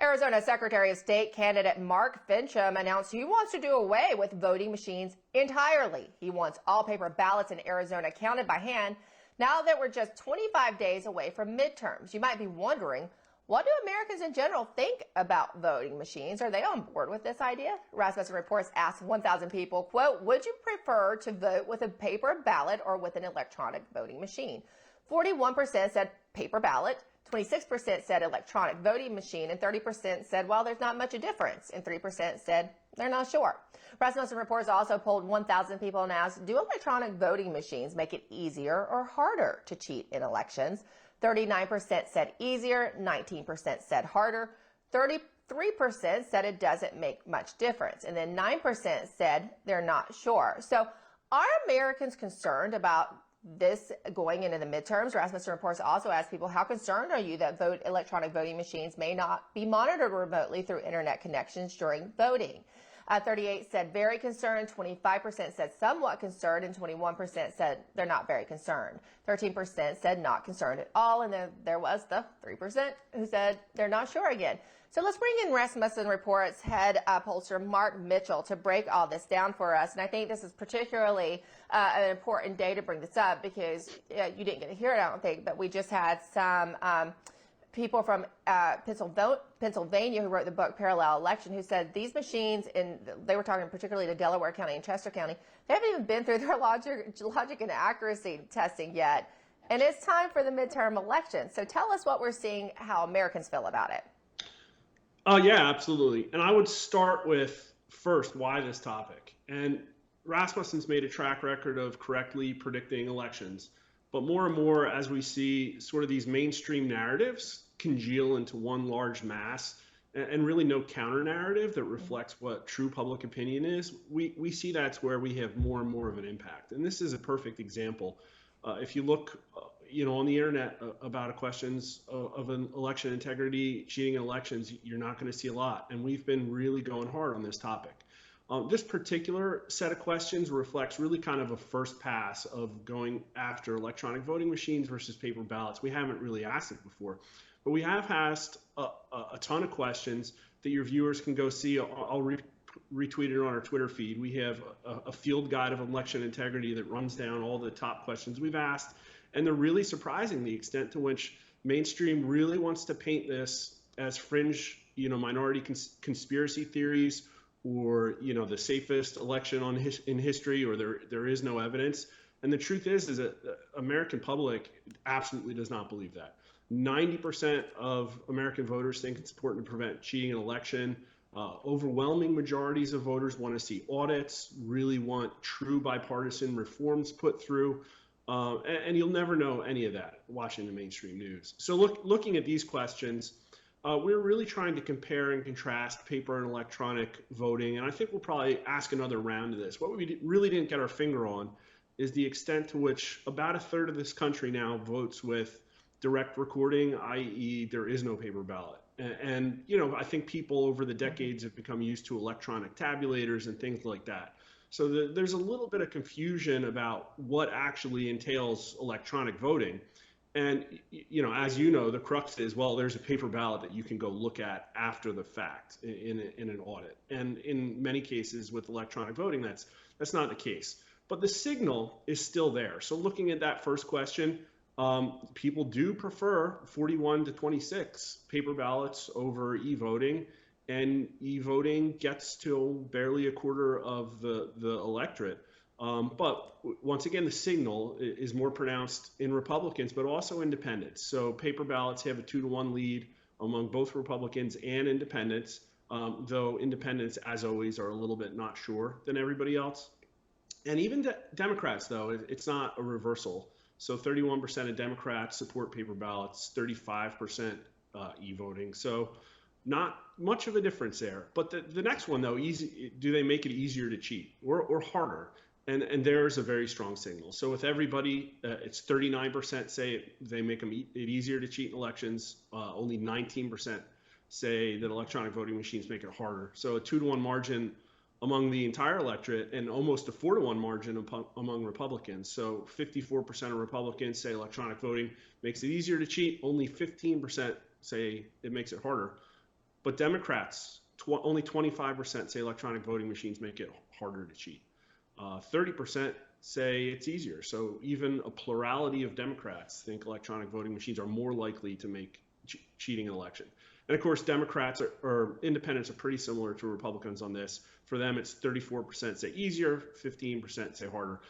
Arizona Secretary of State candidate Mark Finchem announced he wants to do away with voting machines entirely. He wants all paper ballots in Arizona counted by hand now that we're just 25 days away from midterms. You might be wondering, what do Americans in general think about voting machines? Are they on board with this idea? Rasmussen Reports asked 1,000 people, quote, would you prefer to vote with a paper ballot or with an electronic voting machine? 41% said paper ballot, 26% said electronic voting machine, and 30% said, well, there's not much a difference, and 3% said they're not sure. Rasmussen Reports also polled 1,000 people and asked, do electronic voting machines make it easier or harder to cheat in elections? 39% said easier, 19% said harder, 33% said it doesn't make much difference, and then 9% said they're not sure. So are Americans concerned about this going into the midterms? Rasmussen Reports also asked people, how concerned are you that electronic voting machines may not be monitored remotely through internet connections during voting? 38% said very concerned, 25% said somewhat concerned, and 21% said they're not very concerned. 13% said not concerned at all, and then there was the 3% who said they're not sure again. So let's bring in Rasmussen Reports head pollster Mark Mitchell to break all this down for us. And I think this is particularly an important day to bring this up because you didn't get to hear it, I don't think, but we just had some people from Pennsylvania who wrote the book Parallel Election who said these machines, they were talking particularly to Delaware County and Chester County, they haven't even been through their logic and accuracy testing yet. And it's time for the midterm election. So tell us what we're seeing, how Americans feel about it. Yeah, absolutely. And I would start with, first, why this topic? And Rasmussen's made a track record of correctly predicting elections. But more and more, as we see sort of these mainstream narratives congeal into one large mass and really no counter narrative that reflects what true public opinion is, we see that's where we have more and more of an impact. And this is a perfect example. If you look on the internet about questions of an election integrity, cheating in elections, you're not going to see a lot. And we've been really going hard on this topic. This particular set of questions reflects really kind of a first pass of going after electronic voting machines versus paper ballots. We haven't really asked it before, but we have asked a ton of questions that your viewers can go see. I'll retweet it on our Twitter feed. We have a field guide of election integrity that runs down all the top questions we've asked. And they're really surprising, the extent to which mainstream really wants to paint this as fringe, minority conspiracy theories, or the safest election in history, or there is no evidence. And the truth is that the American public absolutely does not believe that. 90% of American voters think it's important to prevent cheating in election. Overwhelming majorities of voters want to see audits, really want true bipartisan reforms put through. And you'll never know any of that watching the mainstream news. So looking at these questions, we're really trying to compare and contrast paper and electronic voting, and I think we'll probably ask another round of this. What we really didn't get our finger on is the extent to which about a third of this country now votes with direct recording, i.e. there is no paper ballot. And I think people over the decades have become used to electronic tabulators and things like that. So there's a little bit of confusion about what actually entails electronic voting. And, as the crux is, well, there's a paper ballot that you can go look at after the fact in an audit. And in many cases with electronic voting, that's not the case. But the signal is still there. So looking at that first question, people do prefer 41 to 26 paper ballots over e-voting. And e-voting gets to barely a quarter of the electorate. But once again, the signal is more pronounced in Republicans, but also independents. So paper ballots have a 2-to-1 lead among both Republicans and independents, though independents, as always, are a little bit not sure than everybody else. And even Democrats, though, it's not a reversal. So 31% of Democrats support paper ballots, 35% e-voting. So not much of a difference there. But the next one, though, do they make it easier to cheat or harder? And there's a very strong signal. So with everybody, it's 39% say they make it easier to cheat in elections. Only 19% say that electronic voting machines make it harder. So a 2-to-1 margin among the entire electorate and almost a 4-to-1 margin among Republicans. So 54% of Republicans say electronic voting makes it easier to cheat. Only 15% say it makes it harder. But Democrats, only 25% say electronic voting machines make it harder to cheat. 30% say it's easier. So even a plurality of Democrats think electronic voting machines are more likely to make cheating an election. And of course, Democrats or independents are pretty similar to Republicans on this. For them, it's 34% say easier, 15% say harder.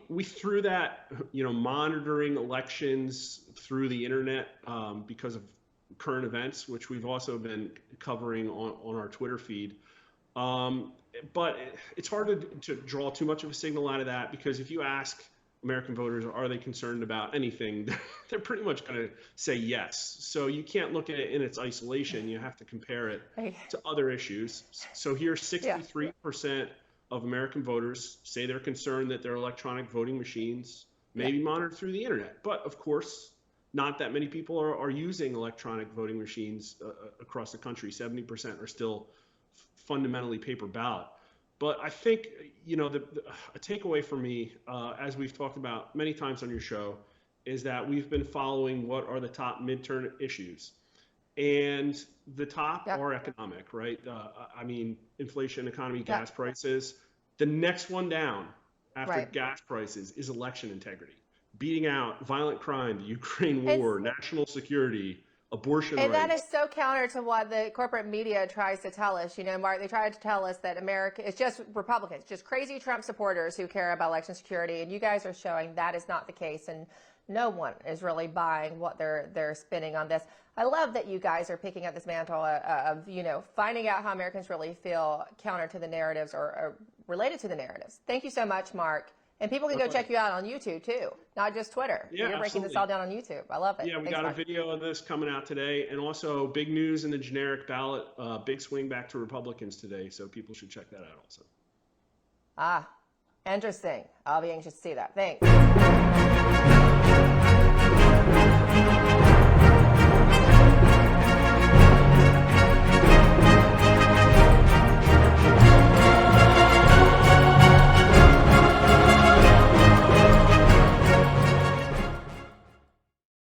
We threw that, monitoring elections through the internet because of current events, which we've also been covering on our Twitter feed. But it's hard to draw too much of a signal out of that, because if you ask American voters, are they concerned about anything, they're pretty much going to say yes. So you can't look at it in its isolation. You have to compare it to other issues. So here, 63% of American voters say they're concerned that their electronic voting machines may be monitored through the internet. But of course, not that many people are using electronic voting machines across the country. 70% are still fundamentally paper ballot. But I think, a takeaway for me, as we've talked about many times on your show, is that we've been following what are the top midterm issues. And the top are economic, right? Inflation, economy, gas prices. The next one down after gas prices is election integrity, beating out violent crime, the Ukraine war, national security, abortion rights. And that is so counter to what the corporate media tries to tell us. Mark, they try to tell us that America is just Republicans, just crazy Trump supporters who care about election security. And you guys are showing that is not the case. And no one is really buying what they're spinning on this. I love that you guys are picking up this mantle of finding out how Americans really feel counter to the narratives or related to the narratives. Thank you so much, Mark. And people can go check you out on YouTube too, not just Twitter. Yeah, you're breaking this all down on YouTube. I love it. Yeah, we got a video of this coming out today, and also big news in the generic ballot, big swing back to Republicans today. So people should check that out also. Interesting. I'll be anxious to see that. Thanks.